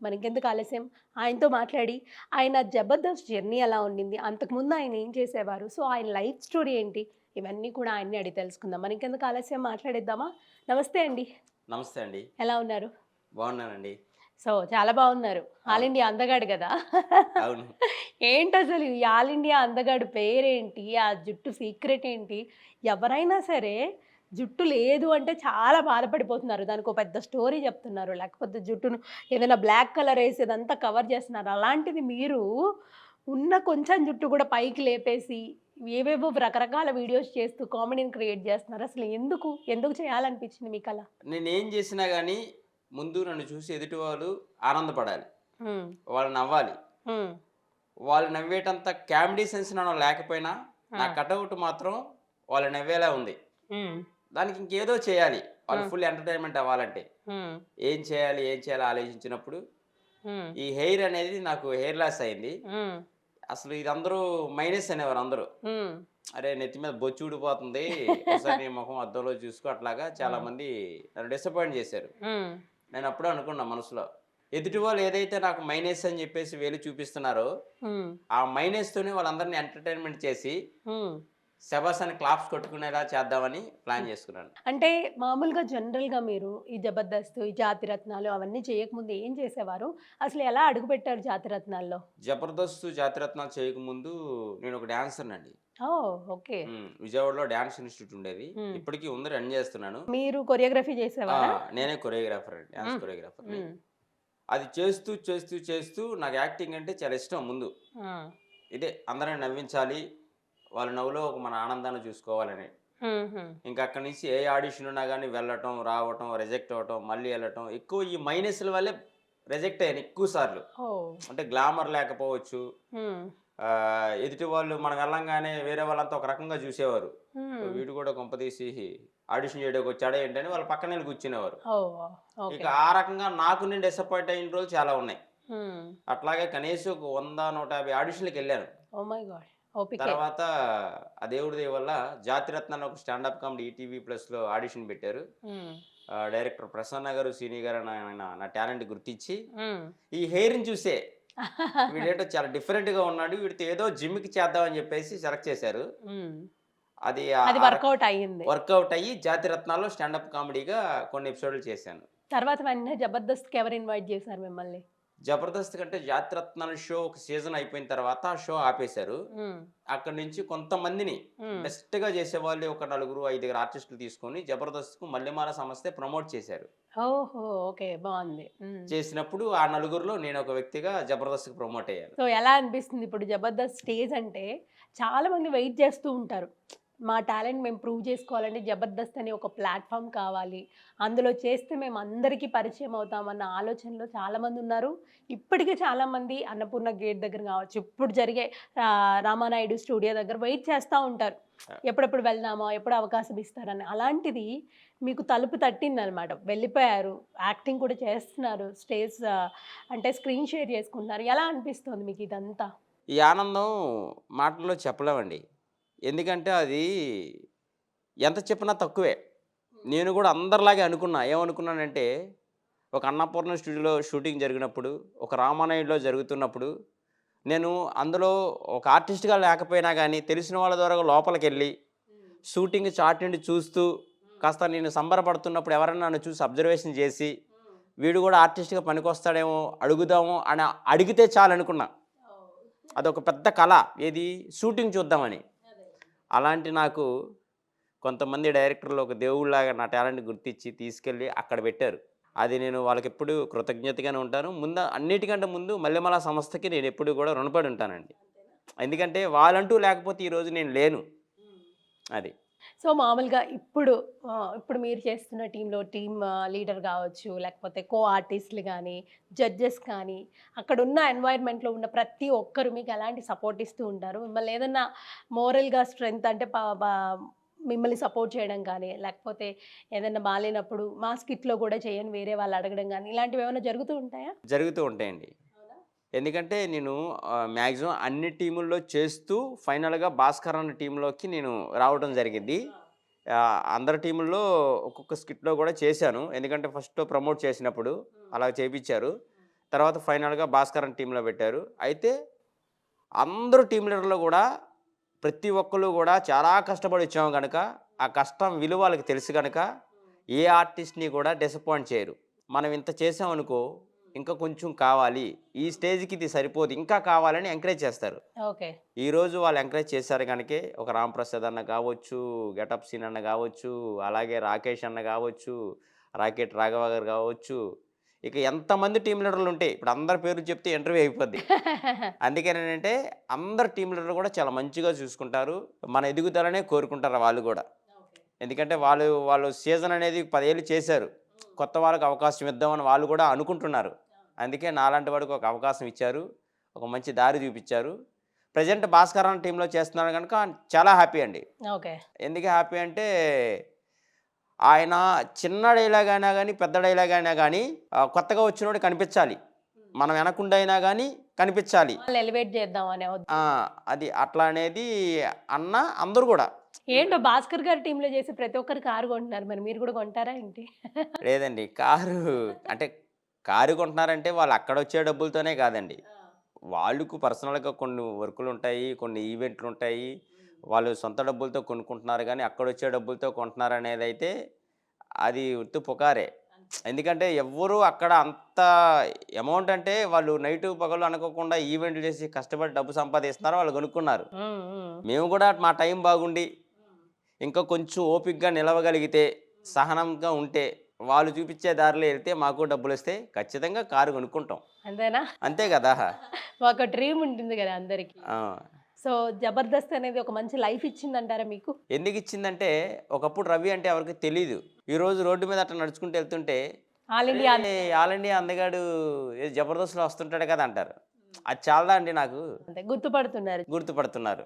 మరి ఇంకెందుకు ఆలస్యం ఆయనతో మాట్లాడి ఆయన జబర్దస్త్ జర్నీ ఎలా ఉండింది? అంతకుముందు ఆయన ఏం చేసేవారు? సో, ఆయన లైఫ్ స్టోరీ ఏంటి? ఇవన్నీ కూడా ఆయన్ని అడిగి తెలుసుకుందాం. మరి ఇంకెందుకు ఆలస్యం మాట్లాడేద్దామా? నమస్తే అండి. నమస్తే అండి. ఎలా ఉన్నారు? బాగున్నానండి. సో, చాలా బాగున్నారు. ఆల్ అవును. ఇండియా అందగాడు గదా! అవును. ఏంటసలు ఈ ఆల్ ఇండియా అందగాడు పేరేంటి? ఆ జుట్టు సీక్రెట్ ఏంటి? ఎవరైనా సరే జుట్టు లేదు అంటే చాలా బాధపడిపోతున్నారు. దానికో పెద్ద స్టోరీ చెప్తున్నారు. లేకపోతే జుట్టును ఏదైనా బ్లాక్ కలర్ ఏసి ఇదంతా కవర్ చేస్తున్నారు. అలాంటిది మీరు ఉన్న కొంచెం జుట్టు కూడా పైకి లేపేసి ఏవేవో రకరకాల వీడియోస్ చేస్తూ కామెడీని క్రియేట్ చేస్తున్నారు. అసలు ఎందుకు? ఎందుకు చేయాలనిపించింది మీకలా? నేనేం చేసినా గాని ముందు నన్ను చూసి ఎదుటి వాళ్ళు ఆనందపడాలి. హ్మ్. వాళ్ళు నవ్వాలి. హ్మ్. వాళ్ళు నవ్వేటంత కామెడీ సెన్స్ నాలో లేకపోయినా, ఆ! నా కటౌట్ మాత్రం వాళ్ళు నవ్వేలా ఉంది. హ్మ్. దానికి ఇంకేదో చేయాలి. వాళ్ళు హ్మ్. ఫుల్ ఎంటర్‌టైన్‌మెంట్ అవ్వాలంటే. హ్మ్. ఏం చేయాలి? ఏం చేయాలి? ఆలోచించినప్పుడు హ్మ్. ఈ హెయిర్ అనేది నాకు హెయిర్ లాస్ అయింది. హ్మ్. అసలు ఇది అందరూ మైనస్ అనేవారు అందరూ. హ్మ్. అరే! నెత్తి మీద బొచ్చు ఊడిపోతుంది. ఒకసారి నీ మొహం అద్దంలో చూసుకో అట్లాగా హ్మ్. చాలామంది నన్ను డిసప్పాయింట్ చేశారు. హ్మ్. నేనప్పుడే అనుకున్నా మనసులో. ఎదుటి వాళ్ళు ఏదైతే నాకు మైనస్ అని జెప్పేసి వేలు చూపిస్తున్నారో, హ్మ్. ఆ మైనస్‌తోనే వాళ్ళందరిని ఎంటర్‌టైన్‌మెంట్ చేసి, హ్మ్. శబాస్ అని క్లాప్స్ కొట్టుకునేలా చేద్దామని హ్మ్. ప్లాన్ చేసుకున్నాను. అంటే మామూలుగా జనరల్‌గా మీరు ఈ 'జబర్దస్త్', ఈ 'జాతిరత్నాలు' అవన్నీ చేయకముందు ఏం చేసేవారు? అసలు ఎలా అడుగుపెట్టారు 'జాతిరత్నాల్లో'? 'జబర్దస్త్' జాతిరత్నాలు చేయకముందు నేనొక డాన్సర్‌నండి. ఓహ్! ఓకే. విజయవాడలో డాన్స్ ఇన్‌స్టిట్యూట్ ఉండేది. హ్మ్. ఇప్పటికి ఉంది, రన్ చేస్తున్నాను. మీరు కొరియోగ్రఫీ ఆ! చేసేవారా? నేనే కొరియోగ్రాఫర్ అండి. డాన్స్ హ్మ్. కొరియోగ్రాఫర్‌ని. హ్మ్. అది చేస్తూ, చేస్తూ, చేస్తూ నాకు యాక్టింగ్ అంటే చాలా ఇష్టం ముందు. ఆ! ఇదే అందరిని నవ్వించాలి. వాళ్ళ నవ్వులో ఒక మన ఆనందాన్ని చూసుకోవాలని. హుహు. ఇంక అక్కడి నుంచి ఏ ఆడిషన్ ఉన్నా గాని వెళ్ళటం, రావటం, రిజెక్ట్ అవ్వటం, మళ్ళీ ఎళ్ళటం. ఎక్కువ ఈ మైనస్‌ల వల్లే రిజెక్ట్ అయ్యాను ఎక్కువ సార్లు. ఓహ్! అంటే గ్లామర్ లేకపోవచ్చు. హ్మ్. ఎదుటి వాళ్ళు మనం వెళ్ళంగానే వేరే వాళ్ళంతా ఒక రకంగా చూసేవారు. హ్మ్. వీడు కూడా కొంపదీసి ఆడిషన్ చేయడానికి వచ్చాడా ఏంటని వాళ్ళ పక్కనెళ్ళి కూర్చునేవారు. ఓహ్! ఇక ఓకే. ఆ రకంగా నాకు నేను డిసప్పాయింట్ అయిన రోజులు చాలా ఉన్నాయి. హ్మ్. అట్లాగే కనీసం ఒక 100, 150 ఆడిషన్‌లకెళ్ళాను. Oh my God! ఓపికే. తర్వాత ఆ దేవుడి దయ వల్ల 'జాతిరత్నాలు' ఒక స్టాండప్ కామెడీ ఈటీవీ ప్లస్‌లో ఆడిషన్ పెట్టారు. హ్మ్. డైరెక్టర్ ప్రసన్న గారు, సీని గారు అని ఆయన నా టాలెంట్ గుర్తించి, హ్మ్. ఈ హెయిర్‌ని చూసే వీడేంటో చాలా డిఫరెంట్‌గా ఉన్నాడు. వీడితో ఏదో జిమ్‌కి చేద్దాం అని చెప్పేసి సెలెక్ట్ చేశారు. హ్మ్. అది అది ఆ వర్కౌట్ అయింది. వర్కౌట్ అయ్యి 'జాతిరత్నాల్లో' స్టాండప్ కామెడీగా కొన్ని ఎపిసోడ్‌లు చేశాను. తర్వాత వెంటనే 'జబర్దస్త్‌కి' ఎవరు ఇన్వైట్ చేసారు మిమ్మల్ని? 'జబర్దస్త్' కంటే 'జాతిరత్నాలు' షో ఒక సీజన్ అయిపోయిన తర్వాత ఆ షో ఆపేశారు. హ్మ్. అక్కడి నుంచి కొంతమందిని హ్మ్. బెస్ట్‌గా చేసేవాళ్ళు ఒక నలుగురు, ఐదుగురు ఆర్టిస్టులు తీసుకొని 'జబర్దస్త్‌కు' మల్లెమాల సంస్థే ప్రమోట్ చేశారు. ఓహో! ఓకే. బావుంది. హ్మ్. చేసినప్పుడు ఆ నలుగురిలో నేనొక వ్యక్తిగా 'జబర్దస్త్‌కి' ప్రమోట్ అయ్యాను. సో, ఎలా అనిపిస్తుంది ఇప్పుడు 'జబర్దస్త్' స్టేజ్ అంటే చాలా మంది వెయిట్ చేస్తూ ఉంటారు. మా టాలెంట్ మేము ప్రూవ్ చేసుకోవాలంటే 'జబర్దస్త్' అనే ఒక ప్లాట్‌ఫార్మ్ కావాలి. అందులో చేస్తే మేము అందరికీ పరిచయం అవుతామన్న ఆలోచనలో చాలామందున్నారు. ఇప్పటికి చాలామంది అన్నపూర్ణ గేట్ దగ్గర కావచ్చు, ఇప్పుడు జరిగే రామానాయుడు స్టూడియో దగ్గర వెయిట్ చేస్తా ఉంటారు. ఆహ్, ఎప్పుడెప్పుడు వెళ్దామా? ఎప్పుడు అవకాశం ఇస్తారని. అలాంటిది మీకు తలుపు తట్టిందనమాట. వెళ్ళిపోయారు. యాక్టింగ్ కూడా చేస్తున్నారు. అంటే స్క్రీన్ షేర్ చేసుకుంటున్నారు. ఎలా అనిపిస్తోంది మీకిదంతా? ఈ ఆనందం మాటల్లో చెప్పలేమండి. ఎందుకంటే అది ఎంత చెప్పినా తక్కువే. నేను గూడా అందరిలాగే అనుకున్నా. ఏమనుకున్నానంటే, ఒక అన్నపూర్ణ స్టూడియోలో షూటింగ్ జరిగినప్పుడు, ఒక రామానాయుడులో జరుగుతున్నప్పుడు, నేను అందులో ఒక ఆర్టిస్ట్‌గా లేకపోయినా గానీ, తెలిసిన వాళ్ళ ద్వారా లోపలికెళ్ళి, షూటింగ్ చాట్ నుండి చూస్తూ, కాస్త నేను సంబరపడుతున్నప్పుడు ఎవరైనా నన్ను చూసి అబ్జర్వేషన్ జేసి, వీడు గూడా ఆర్టిస్ట్‌గా పనికొస్తాడేమో, అడుగుదాము అని అడిగితే చాలనుకున్నా. అదొక పెద్ద కల. ఏది? షూటింగ్ చూద్దామని. అలాంటి నాకు కొంతమంది డైరెక్టర్లు ఒక దేవుడిలాగా నా టాలెంట్ గుర్తించి తీసుకెళ్ళి అక్కడ పెట్టారు. అది నేను వాళ్ళకెప్పుడూ కృతజ్ఞతగానే ఉంటాను. అన్నిటికంటే ముందు మల్లెమాల సంస్థకి నేనెప్పుడూ గూడా రుణపడి ఉంటానండి. ఎందుకంటే వాళ్ళంటూ లేకపోతే ఈరోజు నేను లేను. అది. సో, మామూలుగా ఇప్పుడు మీరు చేస్తున్న టీమ్ లీడర్ గావచ్చు, లేకపోతే ఆర్టిస్ట్‌లు గానీ, జడ్జెస్ కానీ, అక్కడున్న ఎన్వైర్న్‌మెంట్‌లో ఉన్న ప్రతి ఒక్కరు మీకెలాంటి సపోర్ట్ ఇస్తూ ఉంటారు? మిమ్మల్ని ఏదన్నా మోరల్‌గా స్ట్రెంత్ అంటే మిమ్మల్ని సపోర్ట్ చేయడం గానీ, లేకపోతే ఏదన్నా బాలేనప్పుడు మా స్కిట్‌లో గూడా చెయ్యని వేరే వాళ్ళు అడగడం గానీ, ఇలాంటివేమన్నా జరుగుతూ ఉంటాయా? జరుగుతూ ఉంటాయండి. అవునా? ఎందుకంటే నేను మాక్సిమం అన్ని టీముల్లో చేస్తూ ఫైనల్‌గా భాస్కర్ అన్న టీమ్‌లోకి నేను రావడం జరిగింది. ఆ! అందరి టీముల్లో ఒక్కొక్క స్కిట్‌లో గూడా చేశాను. ఎందుకంటే ఫస్ట్‌లో ప్రమోట్ చేసినప్పుడు హ్మ్. అలా చేపిచ్చారు. తర్వాత ఫైనల్గా భాస్కరన్ టీంలో పెట్టారు. అయితే అందరూ టీం లీడర్లు కూడా ప్రతి ఒక్కరు కూడా చాలా కష్టపడి వచ్చాము కనుక ఆ కష్టం విలువ వాళ్ళకి తెలుసు కనుక ఏ ఆర్టిస్ట్ని కూడా డిసప్పాయింట్ చేయరు. మనం ఇంత చేసామనుకో ఇంకా కొంచెం కావాలి, ఈ స్టేజ్కి ఇది సరిపోదు, ఇంకా కావాలని ఎంకరేజ్ చేస్తారు. ఓకే. ఈరోజు వాళ్ళు ఎంకరేజ్ చేశారు కనుకే ఒక రాంప్రసాద్ అన్న కావచ్చు, గెటప్ సీన్ అన్న కావచ్చు, అలాగే రాకేష్ అన్న కావచ్చు, రాకెట్ రాఘవ గారు కావచ్చు, ఇక ఎంతమంది టీం లీడర్లు ఉంటే ఇప్పుడు అందరి పేర్లు చెప్తే ఇంటర్వ్యూ అయిపోద్ది. అందుకేనంటే అందరు టీం లీడర్లు కూడా చాలా మంచిగా చూసుకుంటారు. మన ఎదుగుదలనే కోరుకుంటారు వాళ్ళు కూడా. ఎందుకంటే వాళ్ళు సీజన్ అనేది 10 ఏళ్ళు చేశారు. కొత్త వాళ్ళకి అవకాశం ఇద్దామని వాళ్ళు కూడా అనుకుంటున్నారు. అందుకే నాలాంటి వాడికి ఒక అవకాశం ఇచ్చారు. ఒక మంచి దారి చూపించారు. ప్రెజెంట్ భాస్కర్ అన్న టీంలో చేస్తున్నాడు కనుక చాలా హ్యాపీ అండి. ఓకే. ఎందుకు హ్యాపీ అంటే ఆయన చిన్న డైలాగ్ అయినా కానీ, పెద్ద డైలాగ్ అయినా కానీ కొత్తగా వచ్చినోడు కనిపించాలి. మనం వెనకుండా అయినా కానీ కనిపించాలి. వాళ్ళు ఎలివేట్ చేద్దాం అనే ఆ, అది అట్లా అనేది అన్న అందరూ కూడా. ఏంటో భాస్కర్ గారి టీంలో చేసి ప్రతి ఒక్కరు కారు కొంటున్నారు. మరి మీరు కూడా కొంటారా ఏంటి? లేదండి, కారు అంటే కారు కొంటున్నారంటే వాళ్ళు అక్కడ వచ్చే డబ్బులతోనే కాదండి. వాళ్ళకు పర్సనల్గా కొన్ని వర్కులు ఉంటాయి, కొన్ని ఈవెంట్లు ఉంటాయి. వాళ్ళు సొంత డబ్బులతో కొనుక్కుంటున్నారు కానీ అక్కడ వచ్చే డబ్బులతో కొంటున్నారు అనేది అయితే అది ఉత్తి పుకారే. ఎందుకంటే ఎవ్వరూ అక్కడ అంత అమౌంట్ అంటే వాళ్ళు నైటు పగలు అనుకోకుండా ఈవెంట్లు చేసి కష్టపడి డబ్బు సంపాదిస్తున్నారు, వాళ్ళు కొనుక్కున్నారు. హ్మ్. హ్మ్. మేము కూడా మా టైం బాగుండి ఇంకా కొంచెం ఓపికగా నిలవగలిగితే, సహనంగా ఉంటే, వాళ్ళు చూపించే దారిలో వెళ్తే మాకు డబ్బులు వస్తే ఖచ్చితంగా కారు కొనుక్కుంటాం. అంతేనా? అంతే కదా. ఒక డ్రీమ్ ఉంటుంది కదా అందరికి. ఆ, సో జబర్దస్త్ అనేది ఒక మంచి లైఫ్ ఇచ్చిందంటారా మీకు? ఎందుకు ఇచ్చిందంటే ఒకప్పుడు రవి అంటే ఎవరికి తెలీదు. ఈరోజు రోడ్డు మీద అట్లా నడుచుకుంటూ వెళ్తుంటే ఆల్ ఇండియా ఆల్ ఇండియా అందగాడు జబర్దస్త్లో వస్తుంటాడు కదా అంటారు. అది చాలదా అండి నాకు. అంతే గుర్తుపడుతున్నారు. గుర్తుపడుతున్నారు.